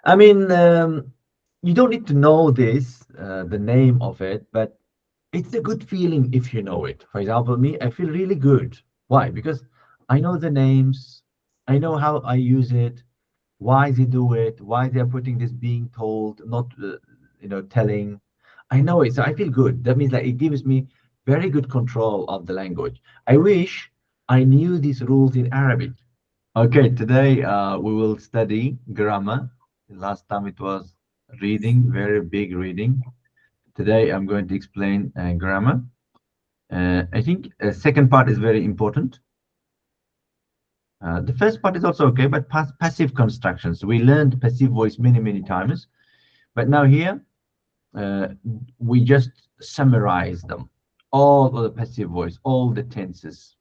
I mean, you don't need to know this, the name of it, but it's a good feeling if you know it. For example, me, I feel really good. Why? Because I know the names, I know how I use it, why they do it, why they're putting this being told, not telling. I know it, so I feel good. That means that it gives me very good control of the language. I wish I knew these rules in Arabic. Okay, today we will study grammar. Last time it was reading, very big reading. Today I'm going to explain grammar. I think second part is very important. The first part is also okay, but passive constructions. We learned passive voice many, many times, but now here uh, we just summarize them. All of the passive voice, all the tenses.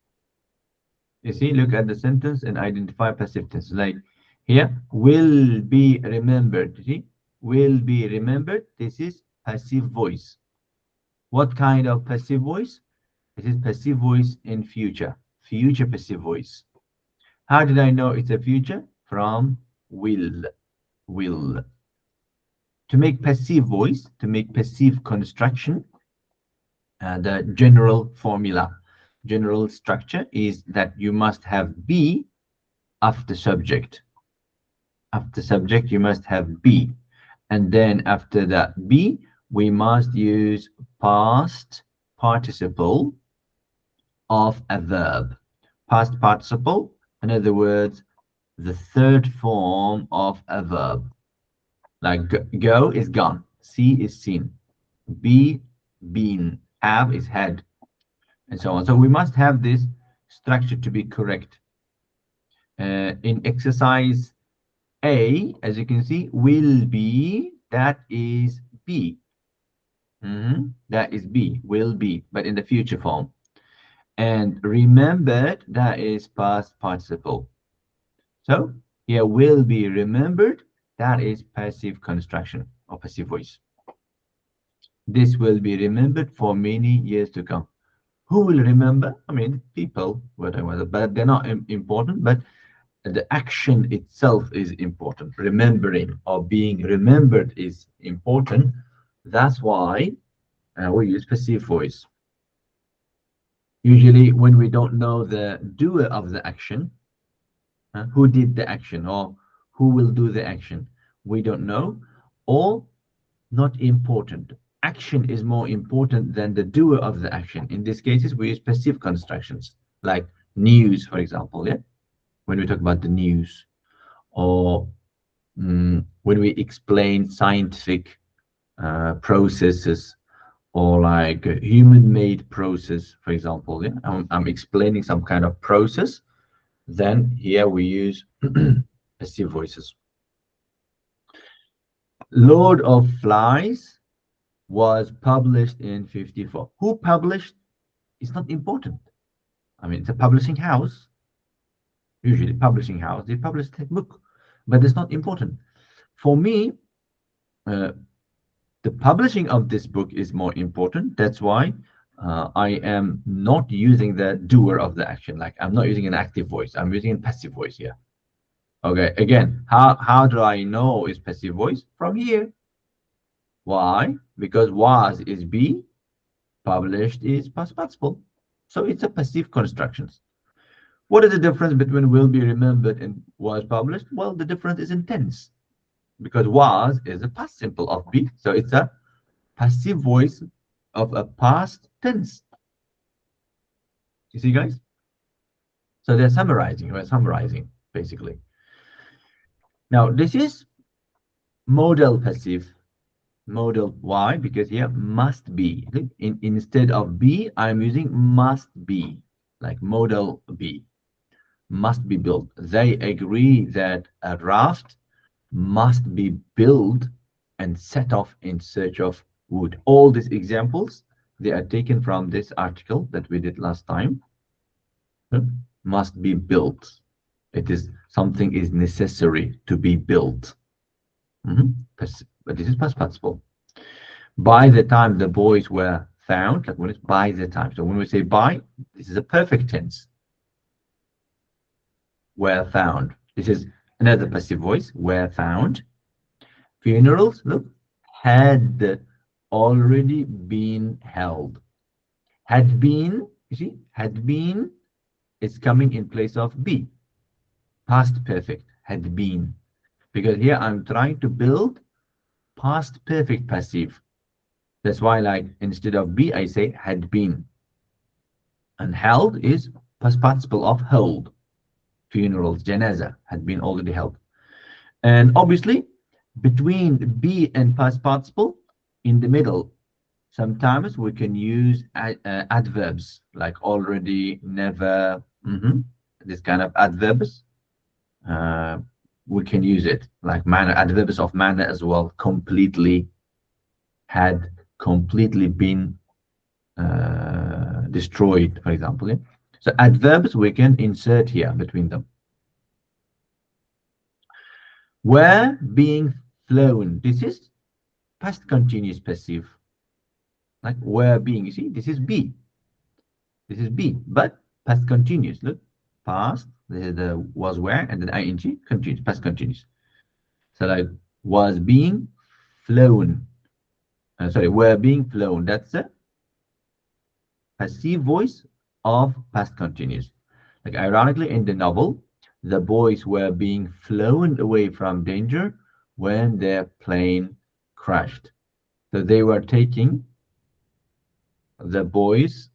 You see, look at the sentence and identify passive tense. Like here, will be remembered. You see, will be remembered. This is passive voice. What kind of passive voice? This is passive voice in future. Future passive voice. How did I know it's a future? From will. Will. To make passive voice, to make passive construction, the general formula, general structure is that you must have be after subject. After subject, you must have be. And then after that be, we must use past participle of a verb. Past participle, in other words, the third form of a verb. Like go is gone, see is seen, be been, have is had, and so on. So we must have this structure to be correct. In exercise A, as you can see, will be, that is be. That is be, will be, but in the future form. And remembered, that is past participle. So here will be remembered, that is passive construction or passive voice. This will be remembered for many years to come. Who will remember? I mean, people, whatever, but they're not important, but the action itself is important. Remembering or being remembered is important. That's why we use passive voice. Usually, when we don't know the doer of the action, who did the action or who will do the action, we don't know, or not important. Action is more important than the doer of the action. In these cases, we use passive constructions like news, for example. Yeah, when we talk about the news, or when we explain scientific processes, or like a human-made process, for example. Yeah, I'm explaining some kind of process. Then here we use passive voices. Lord of Flies was published in 54. Who published is not important. I mean, it's a publishing house, usually publishing house. They publish that book, but it's not important. For me, uh, the publishing of this book is more important. That's why I am not using the doer of the action. Like I'm not using an active voice. I'm using a passive voice here. Okay. Again, how do I know it's passive voice? From here. Why? Because was is be, published is past participle. So it's a passive constructions. What is the difference between will be remembered and was published? Well, the difference is in tense, because was is a past simple of be, so it's a passive voice of a past tense. You see, guys? So they're summarizing, we're summarizing basically. Now, this is modal passive. Modal, why? Because here must be. Instead of be, I'm using must be, like modal be. Must be built. They agree that a raft must be built and set off in search of wood. All these examples, they are taken from this article that we did last time. Must be built. It is something is necessary to be built. But this is past participle. By the time the boys were found, like when it's by the time. So when we say by, this is a perfect tense. Were found. This is another passive voice. Were found. Funerals, look, had already been held. Had been, you see, had been is coming in place of be. Past perfect, had been. Because here I'm trying to build past perfect passive. That's why, like, instead of be, I say had been. And held is past participle of hold. Funerals, janaza, had been already held. And obviously, between be and past participle, in the middle, sometimes we can use adverbs like already, never, this kind of adverbs. Uh, we can use it like manner, adverbs of manner as well. Completely, had completely been destroyed, for example. Yeah? So adverbs we can insert here between them. Were being flown. This is past continuous passive. Like were being. You see, this is be. This is be, but past continuous. Look, past. This is the was where, and then ing continuous. Past continuous. So like was being flown. Sorry, were being flown. That's the passive voice of past continuous. Like ironically, in the novel, the boys were being flown away from danger when their plane crashed. So they were taking the boys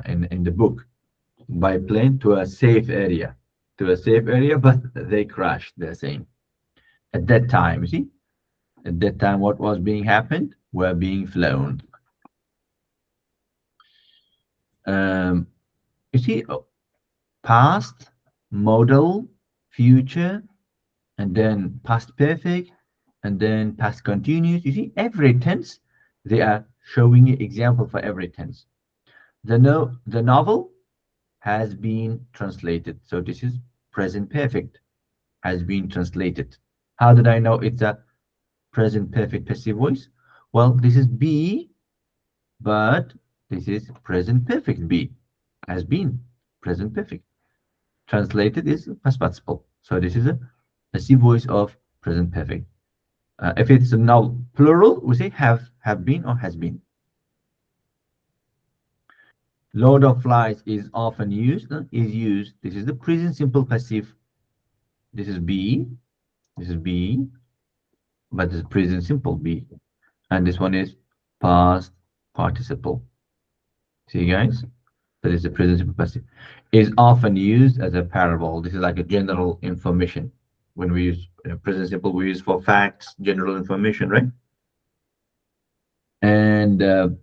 in the book by plane to a safe area, but they crashed. They're saying at that time, you see, at that time, what was being happened were being flown. Um, you see, past, modal, future, and then past perfect, and then past continuous. You see, every tense, they are showing you example for every tense. The novel has been translated. So this is present perfect has been translated. How did I know it's a present perfect passive voice? Well, this is be, but this is present perfect be has been present perfect. Translated is past participle. So this is a passive voice of present perfect. If it's now plural, we say have been, or has been. Load of flies is often used, is used. This is the present simple passive. This is be, this is be, but this is present simple be. And this one is past participle. See, guys? That is the present simple passive. Is often used as a parable. This is like a general information. When we use present simple, we use for facts, general information, right? And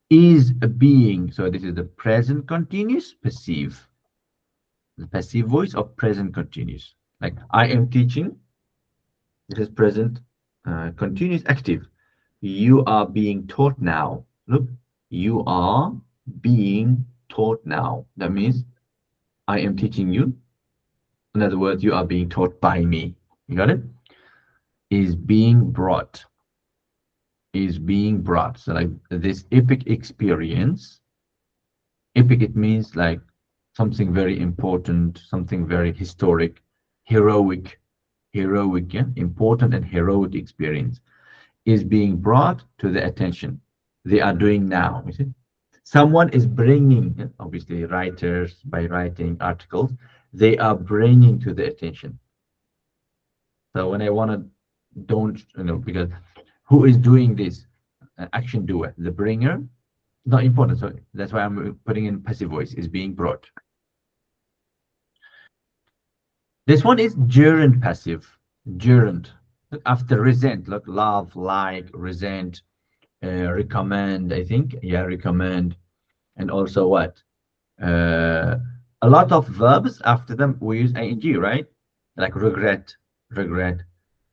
is a being. So this is the present continuous passive. The passive voice of present continuous. Like I am teaching. This is present continuous active. You are being taught now. Look, you are being taught now. That means I am teaching you. In other words, you are being taught by me. You got it? Is being brought. Is being brought. So like this epic experience. Epic, it means like something very important, something very historic, heroic, yeah? Important and heroic experience is being brought to the attention. They are doing now. You see? Someone is bringing, obviously, writers by writing articles, they are bringing to the attention. So when I want to, don't, because who is doing this? Action doer, the bringer, not important. So that's why I'm putting in passive voice, is being brought. This one is gerund passive. Gerund. Look, after resent, look, love, like, resent, recommend, I think. Yeah, recommend. And also what? Uh, a lot of verbs after them we use ing, right? Like regret,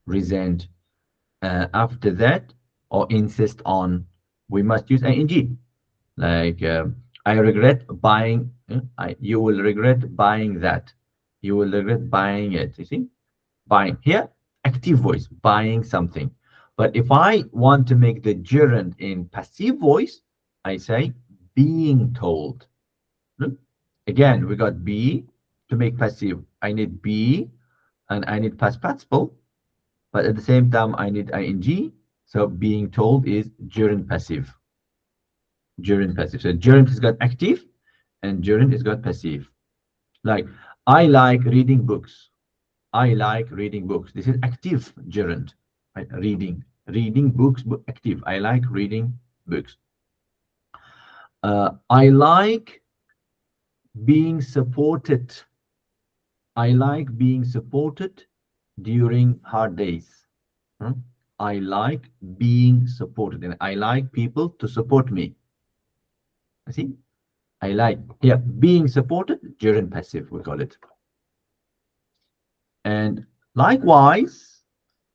resent. After that, or insist on, we must use ing. Like I regret buying. You will regret buying that. You will regret buying it. You see, buying here, active voice, buying something. But if I want to make the gerund in passive voice, I say being told. Look, again, we got be to make passive. I need be and I need past participle. but at the same time I need ing. So being told is gerund passive. Gerund passive. So gerund has got active and gerund has got passive. Like, I like reading books. I like reading books. This is active gerund. Right? Reading books, active. I like reading books. I like being supported. I like being supported during hard days. Hmm? I like being supported, and I like people to support me. See, I like here being supported, gerund passive, we call it. And likewise,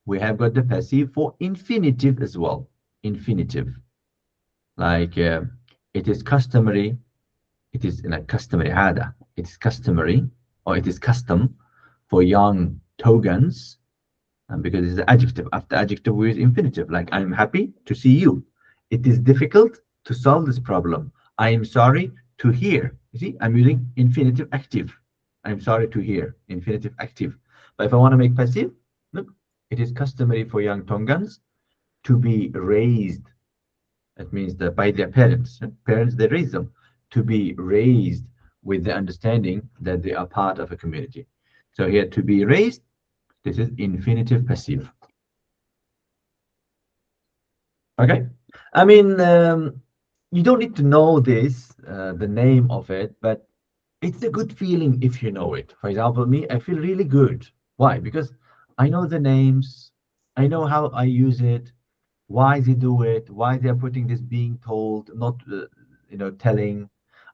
we have got the passive for infinitive as well. Infinitive, like it is customary, it is like customary, عادة. It is customary, or it is custom for young Togans, because it's the adjective. After adjective, we use infinitive, like I'm happy to see you. It is difficult to solve this problem. I am sorry to hear. You see, I'm using infinitive active. I'm sorry to hear, infinitive active. But if I want to make passive, look, it is customary for young Tongans to be raised. That means that by their parents, parents they raise them to be raised with the understanding that they are part of a community. So here, to be raised, this is infinitive passive. Okay. I mean, you don't need to know this, the name of it, but it's a good feeling if you know it. For example, me, I feel really good. Why? Because I know the names, I know how I use it, why they do it, why they're putting this being told, not, telling.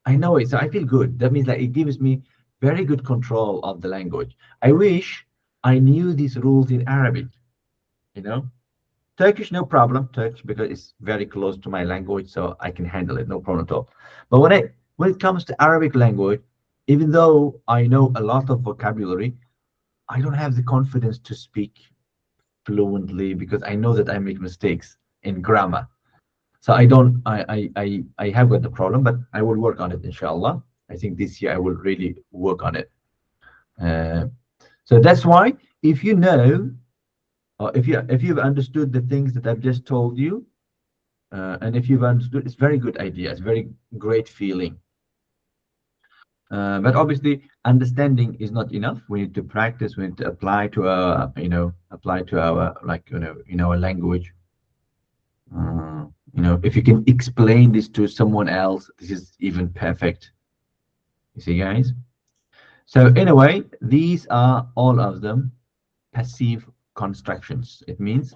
I know it, so I feel good. That means that it gives me very good control of the language. I wish I knew these rules in Arabic, you know. Turkish, no problem. Turkish, because it's very close to my language, so I can handle it, no problem at all. But when it comes to Arabic language, even though I know a lot of vocabulary, I don't have the confidence to speak fluently because I know that I make mistakes in grammar. So I don't. I have got the problem, but I will work on it, inshallah. I think this year I will really work on it. Uh, so that's why, if you know, or if you've understood the things that I've just told you, and if you've understood, it's very good idea. It's very great feeling. But obviously, understanding is not enough. We need to practice. We need to apply to our, apply to our, like, in our language. If you can explain this to someone else, this is even perfect. You see, guys. So anyway, these are all of them passive constructions. It means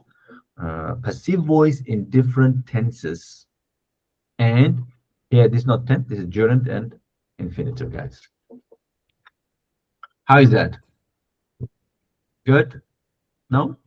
passive voice in different tenses. And here, this is not tense, this is gerund and infinitive, guys. How is that? Good? No?